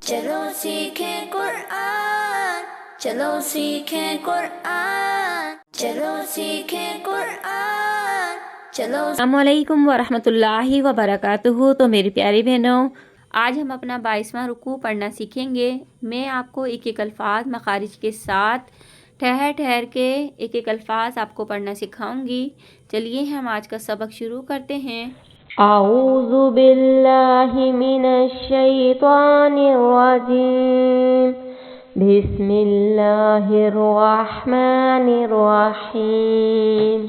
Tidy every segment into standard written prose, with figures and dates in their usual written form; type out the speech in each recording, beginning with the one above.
چلو سیکھیں قرآن، چلو سیکھیں قرآن، چلو سیکھیں قرآن، چلو۔ السلام علیکم ورحمۃ اللہ وبرکاتہ۔ تو میری پیاری بہنوں، آج ہم اپنا 22واں رکوع پڑھنا سیکھیں گے۔ میں آپ کو ایک ایک الفاظ مخارج کے ساتھ ٹھہر ٹھہر کے ایک ایک الفاظ آپ کو پڑھنا سکھاؤں گی۔ چلیے ہم آج کا سبق شروع کرتے ہیں۔ اعوذ باللہ من الشیطان الرجیم، بسم اللہ الرحمن الرحیم۔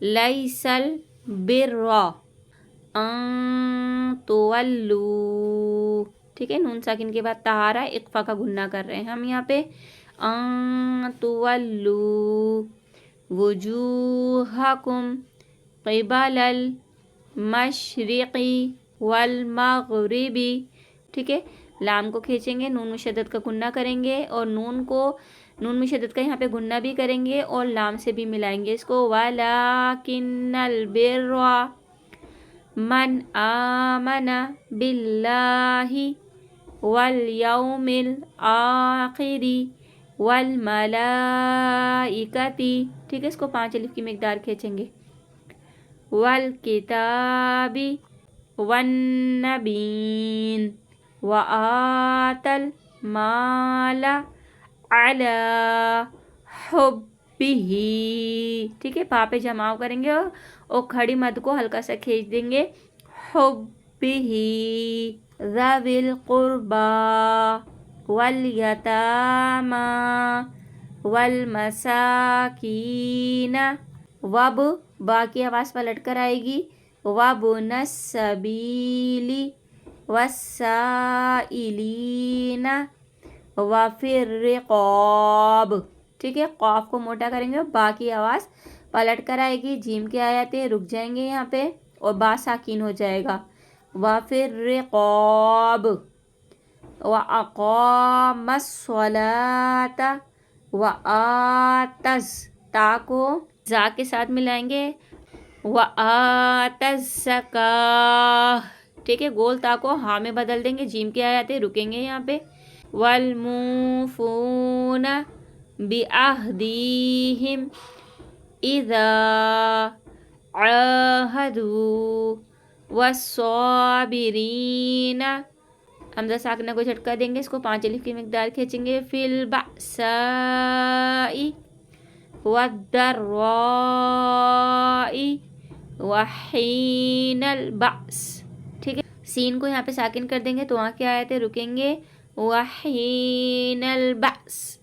لیس البر ان تولوا، ٹھیک ہے، نون ساکن کے بعد طہارہ اقفا کا گنہ کر رہے ہیں ہم یہاں پہ۔ ان تولوا وجوہکم قبل المشرقی والمغربی، ٹھیک ہے، لام کو کھینچیں گے، نون مشدد کا گنہ کریں گے اور نون مشدد کا یہاں پہ گنہ بھی کریں گے اور لام سے بھی ملائیں گے اس کو۔ وَلَٰكِنَّ الْبِرَّ مَنْ آمَنَ بِاللَّهِ وَالْيَوْمِ الْآخِرِ وَالْمَلَائِكَةِ، ٹھیک ہے، اس کو 5 الف کی مقدار کھینچیں گے۔ وَالْكِتَابِ وَالنَّبِيِّينَ وَآتَى الْمَالَ عَلَى حُبِّهِ، ٹھیک ہے، پا پہ جماؤ کریں گے اور کھڑی مد کو ہلکا سا کھینچ دیں گے۔ حُبِّهِ ذَوِي الْقُرْبَى وَالْيَتَامَى وَالْمَسَاكِينَ با کی آواز پلٹ کر آئے گی، وَابْنَ السَّبِيلِ وَالسَّائِلِينَ وَفِي الرِّقَابِ، ٹھیک ہے، قاف کو موٹا کریں گے، با کی آواز پلٹ کر آئے گی، جیم کی آیتیں رک جائیں گے یہاں پہ اور با ساکین ہو جائے گا۔ وَفِي الرِّقَابِ وَأَقَامَ الصَّلَاةَ وَآتَى، تا کو زا کے ساتھ ملائیں گے، وَآتَى الزَّكَاةَ، ٹھیک ہے، گول تا کو ہاں میں بدل دیں گے، جیم کی آیتیں رکیں گے یہاں پہ۔ وَالْمُوفُونَ بِعَهْدِهِمْ إِذَا عَاهَدُوا وَالصَّابِرِينَ، حمزہ ساکنہ کو جھٹکا دیں گے، اس کو 5 الف کی مقدار کھینچیں گے۔ فِي الْبَأْسَاءِ وَالضَّرَّاءِ وَحِينَ الْبَأْسِ، ٹھیک ہے، سین کو یہاں پہ ساکن کر دیں گے تو وہاں کی آیتیں رکیں گے۔ وَحِينَ الْبَأْسِ،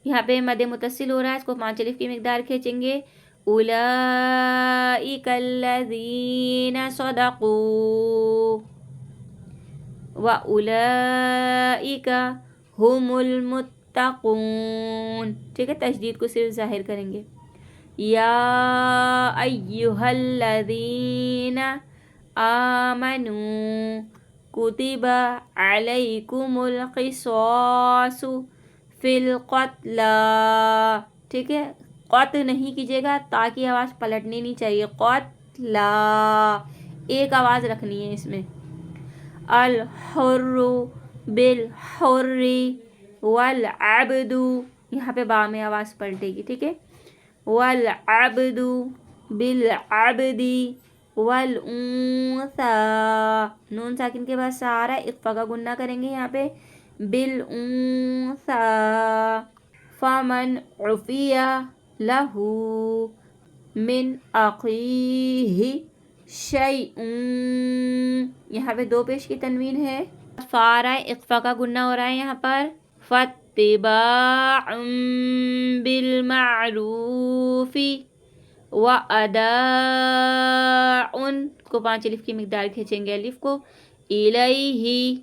یہاں پہ مد متصل ہو رہا ہے، اس کو 5 الف کی مقدار کھینچیں گے۔ أُولَئِكَ الَّذِينَ صَدَقُوا وَأُولَئِكَ هُمُ الْمُتَّقُونَ، ٹھیک ہے، تشدید کو صرف ظاہر کریں گے۔ یا ایہا الذین آمنوا کتب علیکم القصاص فی القتلی، ٹھیک ہے، قط نہیں کیجیے گا، تا کی آواز پلٹنی نہیں چاہیے، قتلا ایک آواز رکھنی ہے اس میں۔ الحر بالحر والعبد، یہاں پہ با میں آواز پلٹے گی، ٹھیک ہے، والعبد بالعبد والانثى، نون ساکن کے بعد سارا اقفا کا گنہ کریں گے یہاں پہ۔ بالانثى فمن عفی لہ من اخیہ شیء، یہاں پہ 2 پیش کی تنوین ہے، فارا اقفا کا گنہ ہو رہا ہے یہاں پر۔ فاتباع بالمعروف واداء، کو 5 الف کی مقدار کھینچیں گے الف کو۔ الیہ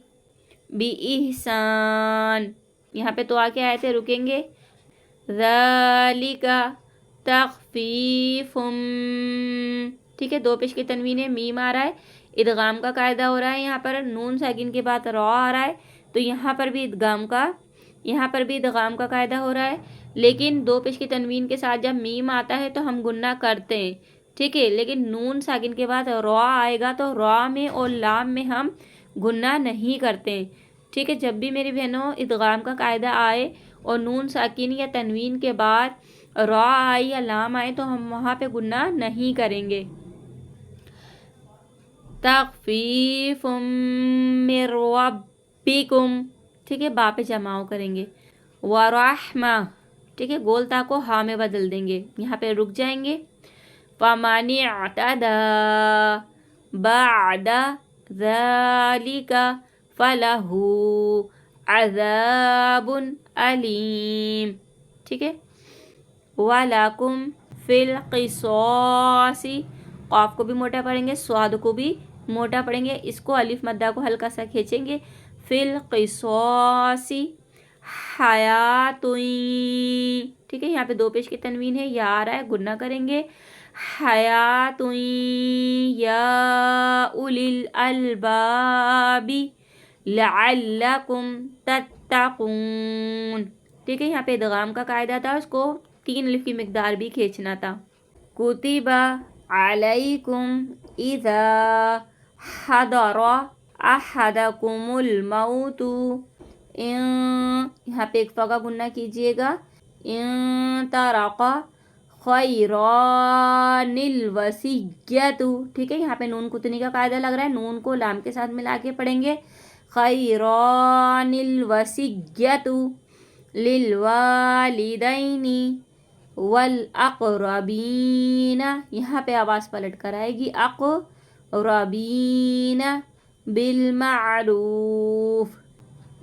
بإحسان، یہاں پہ تو آ کے آئے تھے رکیں گے۔ ذالک تخفیف، ٹھیک ہے، 2 پیش کی تنوین ہے، میم آ رہا ہے، ادغام کا قاعدہ ہو رہا ہے یہاں پر، نون ساکن کے بعد را آ رہا ہے تو یہاں پر بھی ادغام کا قاعدہ ہو رہا ہے، لیکن 2 پیش کی تنوین کے ساتھ جب میم آتا ہے تو ہم گنہ کرتے ہیں، ٹھیک ہے، لیکن نون ساکن کے بعد را آئے گا تو را میں اور لام میں ہم گنہ نہیں کرتے. ٹھیک ہے، جب بھی میری بہنوں ادغام کا قاعدہ آئے اور نون ساکن یا تنوین کے بعد را آئی یا لام آئے تو ہم وہاں پہ گنہ نہیں کریں گے. تخفیف من ربکم، ٹھیک ہے، با پہ جماؤ کریں گے. ورحمہ، ٹھیک ہے، گول تا کو ہا میں بدل دیں گے، یہاں پہ رک جائیں گے. فمن اعتدی بعد ذلک فلہ عذاب علیم. ٹھیک ہے، وَلَكُمْ فِي الْقِصَاصِ، قاف کو بھی موٹا پڑھیں گے، صاد کو بھی موٹا پڑھیں گے، اس کو الف مدہ کو ہلکا سا کھینچیں گے. فِي الْقِصَاصِ حیاتٌ، ٹھیک ہے، یہاں پہ دو پیش کی تنوین ہے، یا آ رہا ہے، گنہ کریں گے. حیاتٌ یا اولی الالباب لعلکم تتقون. ٹھیک ہے، یہاں پہ ادغام کا قاعدہ تھا، اس کو 3 الف کی مقدار بھی کھینچنا تھا. کتب علیکم اذا حضر احدکم الموت، یہاں پہ اکفا کا گنہ کیجئے گا. ان ترک خیران الوصیۃ، ٹھیک ہے، یہاں پہ نون کتنی کا قاعدہ لگ رہا ہے، نون کو لام کے ساتھ ملا کے پڑھیں گے. خیران الوصیۃ للوالدین والاقربین، یہاں پہ آواز پلٹ کر آئے گی، اقربین بالمعروف.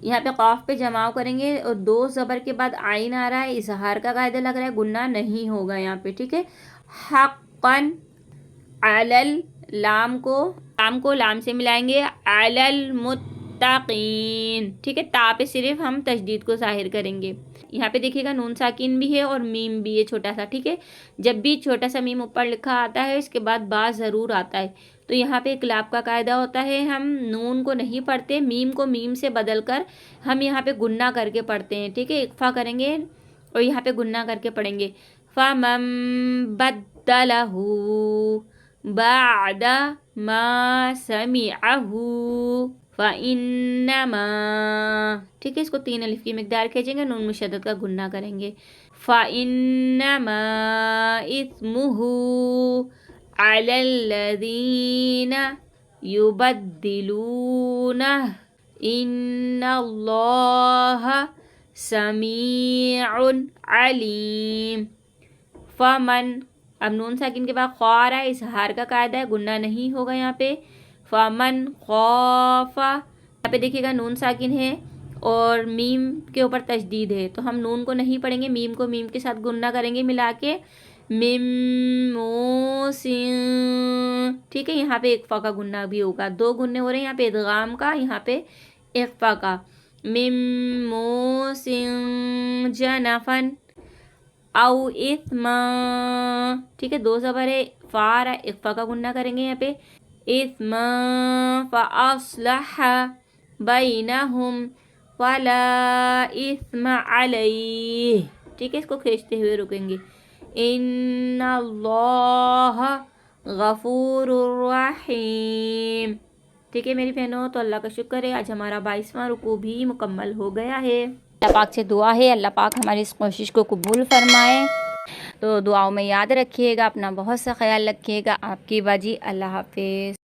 یہاں پہ قاف پہ جماؤ کریں گے اور 2 زبر کے بعد عین آ رہا ہے، اظہار کا قاعدہ لگ رہا ہے، گنہ نہیں ہوگا یہاں پہ. ٹھیک ہے، حقا علی، لام کو لام سے ملائیں گے، علی المتقین. ٹھیک ہے، تا پہ صرف ہم تشدید کو ظاہر کریں گے. یہاں پہ دیکھیے گا نون ساکن بھی ہے اور میم بھی ہے چھوٹا سا. ٹھیک ہے، جب بھی چھوٹا سا میم اوپر لکھا آتا ہے اس کے بعد با ضرور آتا ہے، تو یہاں پہ اقلاب کا قاعدہ ہوتا ہے، ہم نون کو نہیں پڑھتے، میم کو میم سے بدل کر ہم یہاں پہ گنہ کر کے پڑھتے ہیں. ٹھیک ہے، اقفا کریں گے اور یہاں پہ گنہ کر کے پڑھیں گے. فَمَن بَدَّلَهُ بَعْدَ مَا سَمِعَهُ فَإِنَّمَا، ٹھیک ہے، اس کو 3 الف کی مقدار کھینچیں گے، نون مشدد کا گنہ کریں گے. فَإِنَّمَا إِثْمُهُ عَلَى الَّذِينَ يُبَدِّلُونَهُ إِنَّ اللَّهَ سَمِيعٌ عَلِيمٌ. فَمَن، اب نون ساکن کے بعد خوا آ رہا ہے، اظہار کا قاعدہ ہے، گنہ نہیں ہوگا یہاں پہ. فَمَن خَافَ، یہاں پہ دیکھیے گا نون ساکن ہے اور میم کے اوپر تشدید ہے، تو ہم نون کو نہیں پڑھیں گے، میم کو میم کے ساتھ گنہ کریں گے ملا کے. مم موسن، ٹھیک ہے، یہاں پہ اقفا کا گنہ بھی ہوگا، 2 گننے ہو رہے ہیں، یہاں پہ ادغام کا، یہاں پہ اقفا کا. مم موسن جنفن او اثما، ٹھیک ہے، 2 زبر ہے، فا آ رہا ہے، اقفا کا گنہ کریں گے یہاں پہ. اثما فاصلح بینہم فلا اثم علیہ، ٹھیک ہے، اس کو کھینچتے ہوئے رکیں گے. ان اللہ غفور الرحیم. ٹھیک ہے میری بہنوں، تو اللہ کا شکر ہے، آج ہمارا 22واں رکوع بھی مکمل ہو گیا ہے. اللہ پاک سے دعا ہے اللہ پاک ہماری اس کوشش کو قبول فرمائے. تو دعاؤں میں یاد رکھیے گا، اپنا بہت سا خیال رکھیے گا. آپ کی باجی، اللہ حافظ.